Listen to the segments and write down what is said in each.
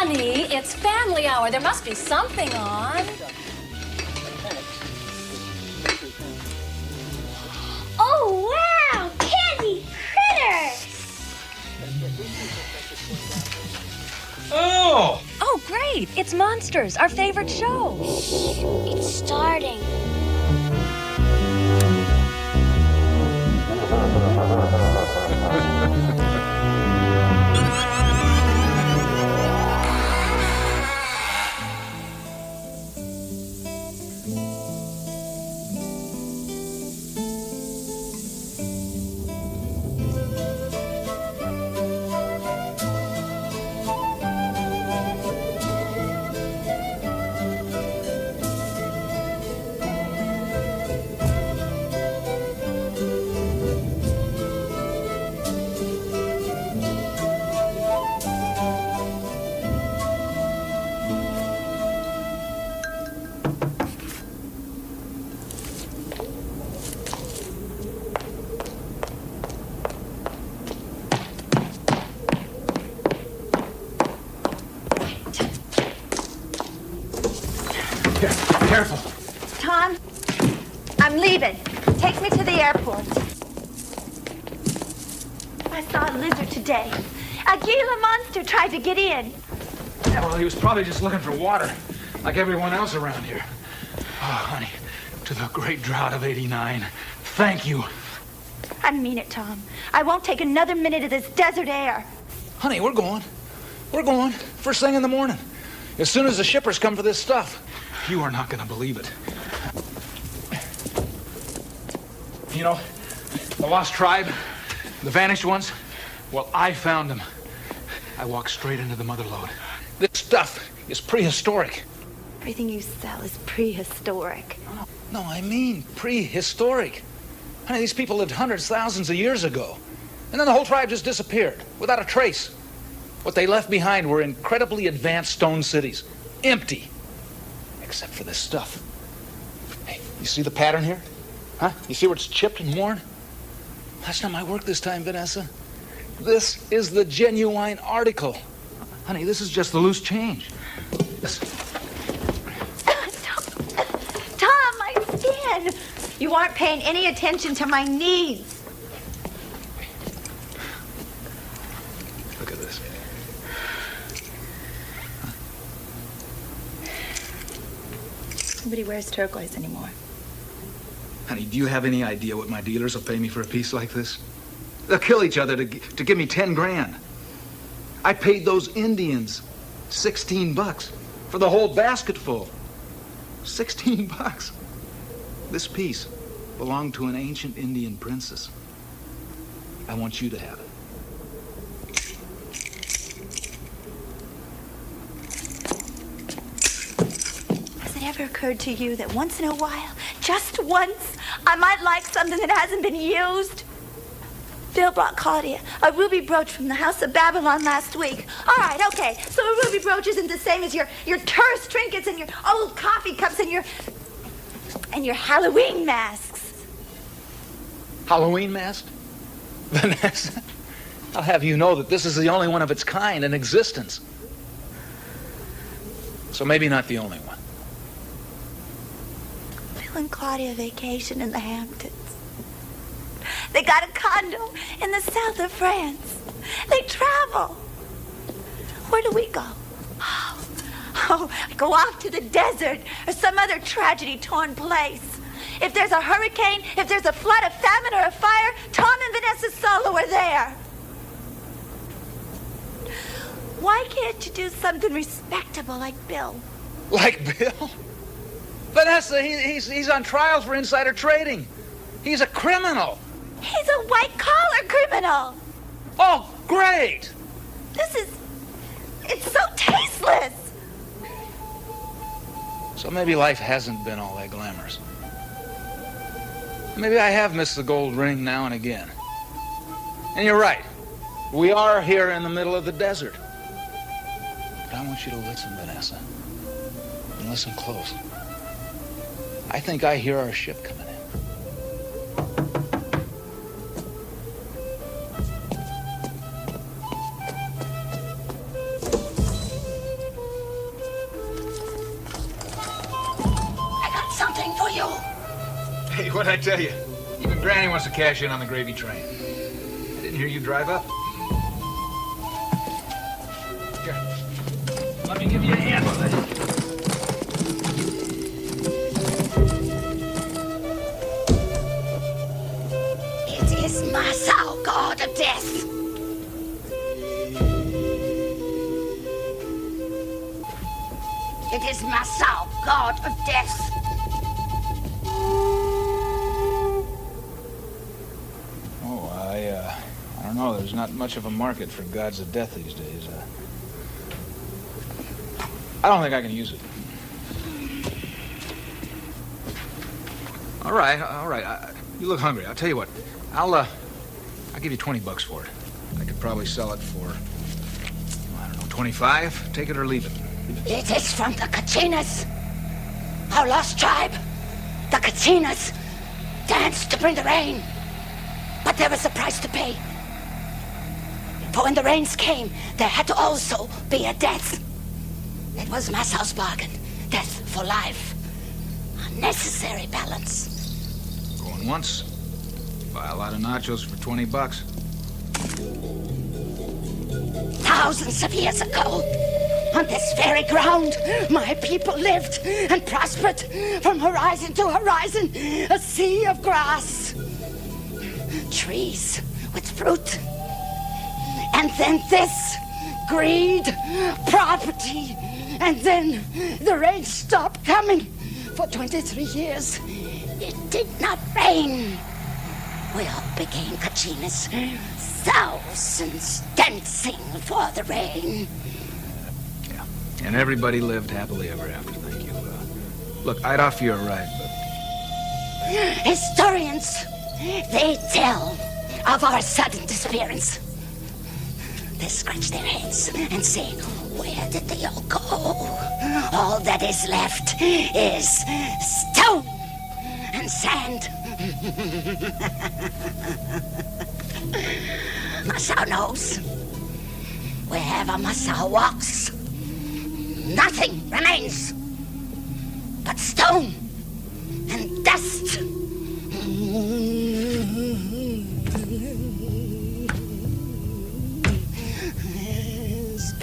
Honey, it's family hour. There must be something on. Oh, wow! Candy critters! Oh! Oh, great. It's Monsters, our favorite show. It's starting. Careful. Tom, I'm leaving. Take me to the airport. I saw a lizard today. A Gila monster tried to get in. Yeah, well, he was probably just looking for water, like everyone else around here. Oh, honey, to the great drought of '89, thank you. I mean it, Tom. I won't take another minute of this desert air. Honey, we're going. We're going. First thing in the morning. As soon as the shippers come for this stuff. You are not going to believe it. You know, the lost tribe, the vanished ones, well, I found them. I walked straight into the mother lode. This stuff is prehistoric. Everything you sell is prehistoric. No, I mean prehistoric. Honey, these people lived hundreds, thousands of years ago. And then the whole tribe just disappeared, without a trace. What they left behind were incredibly advanced stone cities. Empty. Except for this stuff. Hey, you see the pattern here? Huh? You see where it's chipped and worn? That's not my work this time, Vanessa. This is the genuine article. Honey, this is just the loose change. Tom, my skin! You aren't paying any attention to my needs. Look at this. Nobody wears turquoise anymore. Honey, do you have any idea what my dealers will pay me for a piece like this? They'll kill each other to give me 10 grand. I paid those Indians $16 for the whole basketful. $16. This piece belonged to an ancient Indian princess. I want you to have it. Has it ever occurred to you that once in a while, just once, I might like something that hasn't been used? Bill brought Claudia a ruby brooch from the House of Babylon last week. All right, okay, so a ruby brooch isn't the same as your tourist trinkets and your old coffee cups and your Halloween masks. Halloween mask? Vanessa, I'll have you know that this is the only one of its kind in existence. So maybe not the only one. Bill and Claudia vacation in the Hamptons. They got a condo in the south of France. They travel. Where do we go? Oh, go off to the desert or some other tragedy-torn place. If there's a hurricane, if there's a flood, a famine, or a fire, Tom and Vanessa Solo are there. Why can't you do something respectable like Bill? Like Bill? Vanessa, he's on trial for insider trading. He's a criminal. He's a white-collar criminal. Oh, great. It's so tasteless. So maybe life hasn't been all that glamorous. Maybe I have missed the gold ring now and again. And you're right. We are here in the middle of the desert. But I want you to listen, Vanessa. And listen close. I think I hear our ship coming in. Hey, what'd I tell you? Even Granny wants to cash in on the gravy train. I didn't hear you drive up. Here, let me give you a hand with it. It is Massa, god of death. It is Massa, god of death. Oh, I don't know. There's not much of a market for gods of death these days. I don't think I can use it. All right. You look hungry. I'll tell you what. I'll give you $20 for it. I could probably sell it for, I don't know, 25. Take it or leave it. It is from the Kachinas, our lost tribe. The Kachinas danced to bring the rain, but there was a price to pay. For when the rains came, there had to also be a death. It was Massa's bargain. Death for life. A necessary balance. Going once. Buy a lot of nachos for $20. Thousands of years ago, on this very ground, my people lived and prospered from horizon to horizon. A sea of grass. Trees with fruit. And then this. Greed. Property. And then the rain stopped coming. For 23 years, it did not rain. We all became Kachinas. Thousands dancing for the rain. Yeah. And everybody lived happily ever after, thank you. Look, I'd offer you a ride, but... Historians, they tell of our sudden disappearance. They scratch their heads and say, where did they all go? All that is left is stone and sand. Massa knows. Wherever Massa walks, nothing remains but stone and dust. Yes,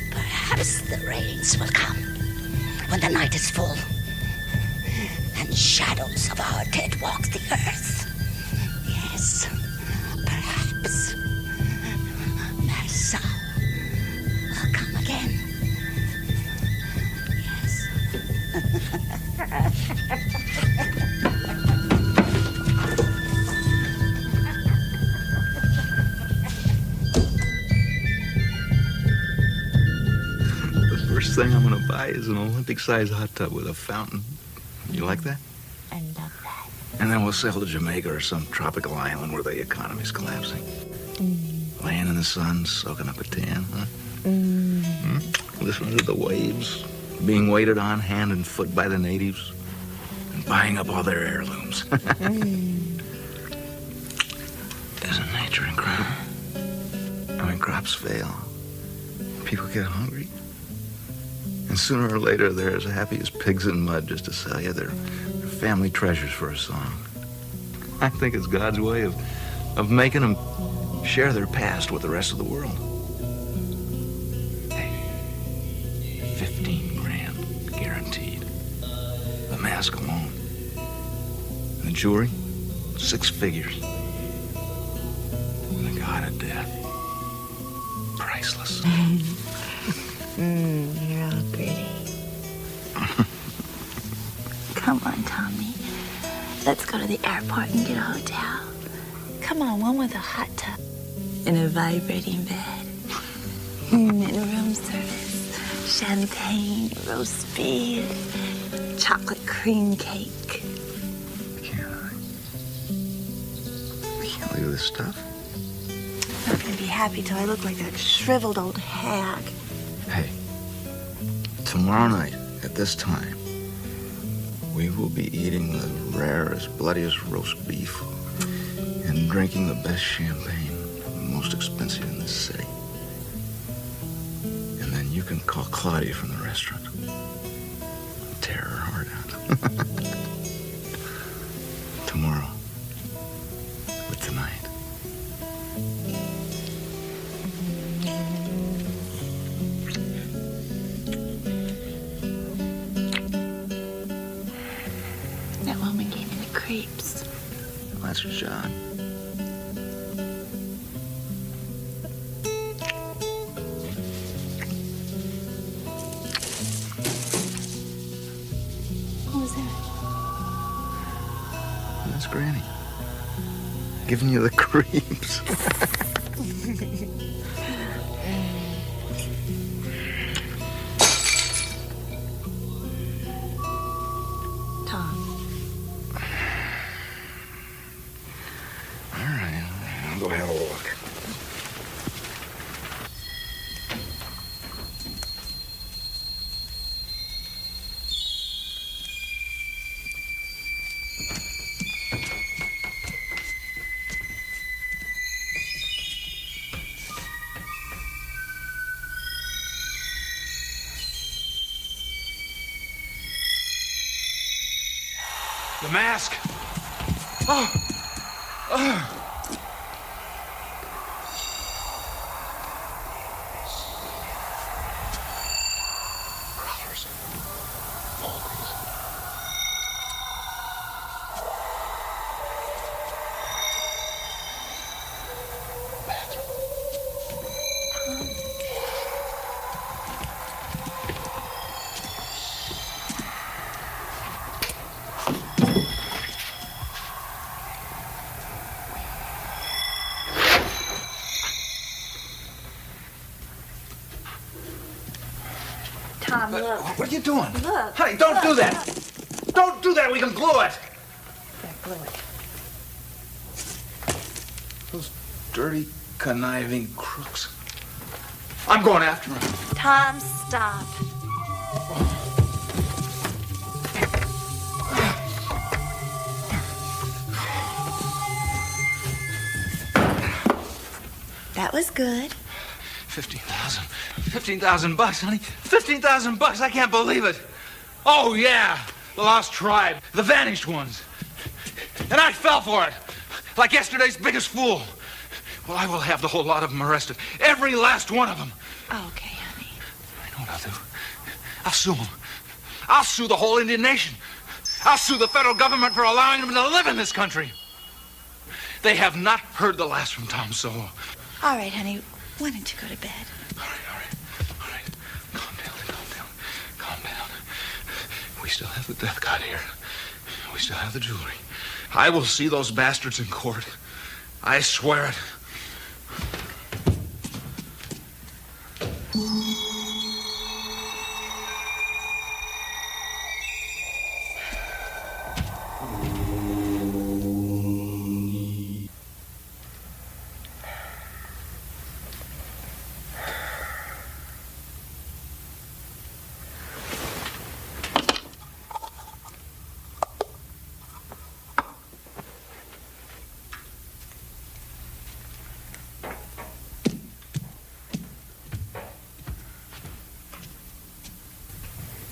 perhaps the rains will come when the night is full and shadows of our dead walk the earth. Yes, perhaps Massa will come again. The first thing I'm gonna buy is an Olympic-sized hot tub with a fountain. You like that? I love that. And then we'll sail to Jamaica or some tropical island where the economy's collapsing. Laying in the sun, soaking up a tan, huh? Listening to the waves, being waited on hand and foot by the natives, and buying up all their heirlooms. Isn't nature incredible? I mean, crops fail. People get hungry. And sooner or later, they're as happy as pigs in mud just to sell you their family treasures for a song. I think it's God's way of making them share their past with the rest of the world. Hey, 15 grand, guaranteed. The mask alone. And the jewelry, 6 figures. And the god of death, priceless. You're all pretty. Come on, Tommy. Let's go to the airport and get a hotel. Come on, one with a hot tub and a vibrating bed. And room service, champagne, roast beef, chocolate cream cake. I can't leave this stuff. I'm not gonna be happy till I look like that shriveled old hag. Hey, tomorrow night at this time, we will be eating the rarest, bloodiest roast beef and drinking the best champagne, the most expensive in this city. And then you can call Claudia from the restaurant and tear her Tomorrow. But tonight. That woman gave me the creeps. Well, that's her job. What was that? That's Granny. Giving you the creeps. Tom. All right, I'll go have a look. The mask. Oh. Oh. Crawlers. Mowgli's. Bathroom. Tom, look. What are you doing? Look. Honey, don't Look, do that. Don't do that. We can glue it. There, glue it. Those dirty, conniving crooks. I'm going after them. Tom, stop. That was good. 15,000. 15,000 bucks, honey. 15,000 bucks. I can't believe it. Oh, yeah. The lost tribe. The vanished ones. And I fell for it. Like yesterday's biggest fool. Well, I will have the whole lot of them arrested. Every last one of them. Okay, honey. I know what I'll do. I'll sue them. I'll sue the whole Indian nation. I'll sue the federal government for allowing them to live in this country. They have not heard the last from Tom Sowell. All right, honey. Why don't you go to bed? All right. Calm down. We still have the death god here. We still have the jewelry. I will see those bastards in court. I swear it.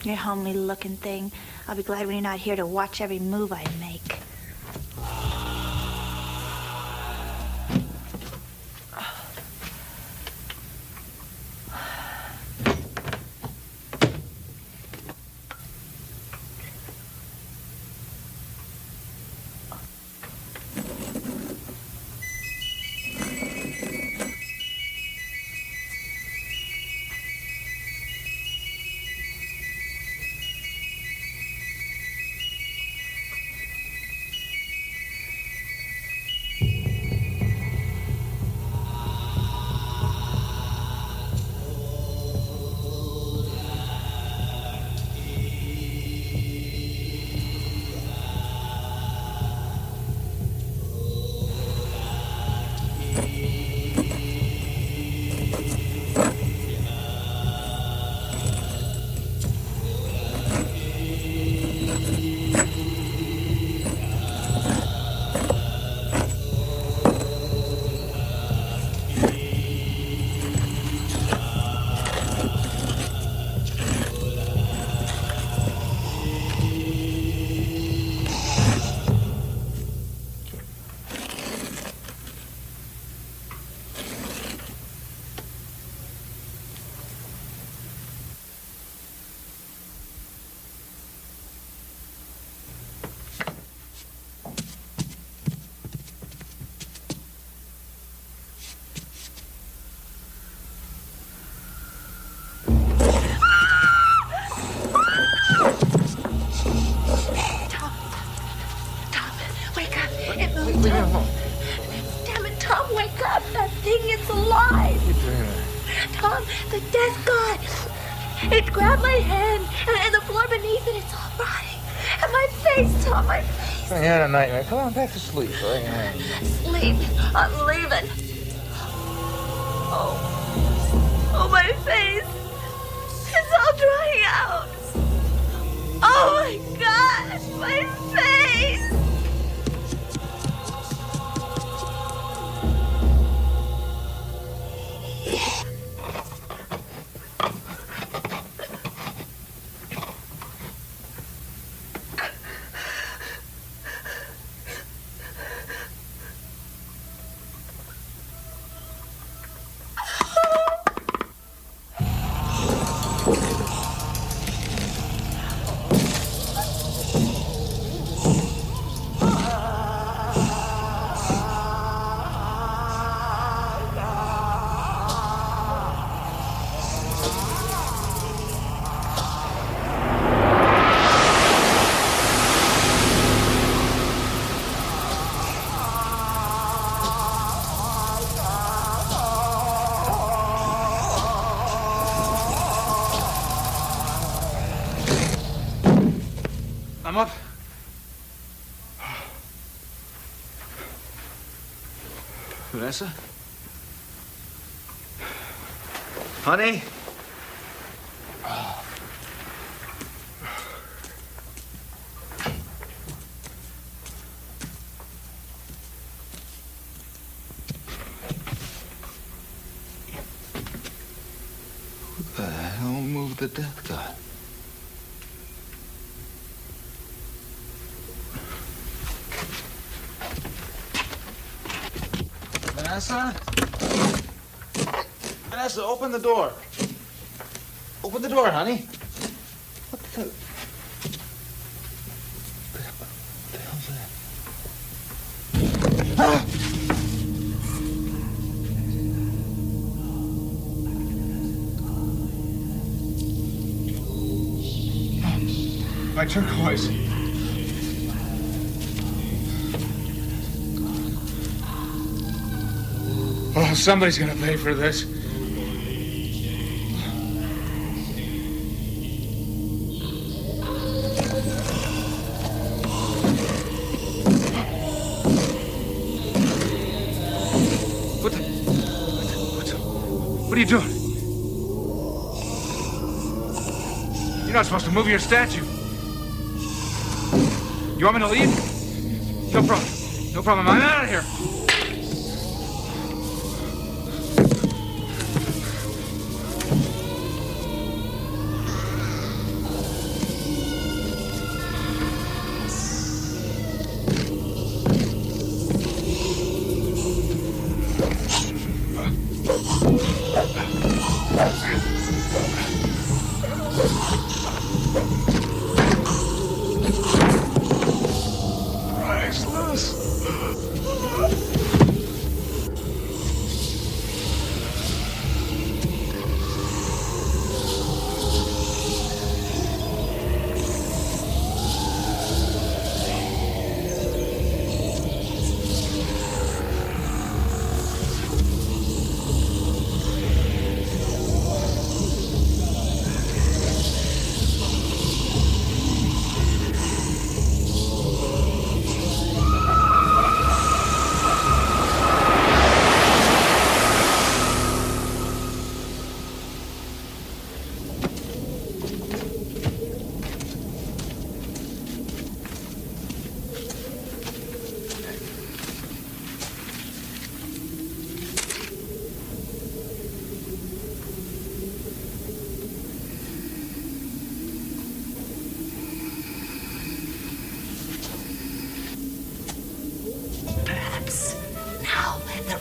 You homely looking thing. I'll be glad when you're not here to watch every move I make. up that thing. It's alive. You're dreaming. Tom, the death god. It grabbed my hand, and the floor beneath it, it's all rotting. And my face, Tom, my face. I had a nightmare. Come on, back to sleep. Right? Sleep. I'm leaving. Oh, my face. It's all drying out. Oh, my God, my face. I'm up. Vanessa? Honey? Who the hell moved the death god? Vanessa? Vanessa, open the door. Open the door, honey. What the hell's that? Ah! My turquoise. Oh, somebody's gonna pay for this. What are you doing? You're not supposed to move your statue. You want me to leave? No problem. No problem. I'm out of here.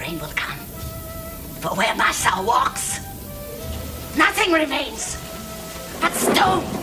rain will come. For where my soul walks, nothing remains but stone.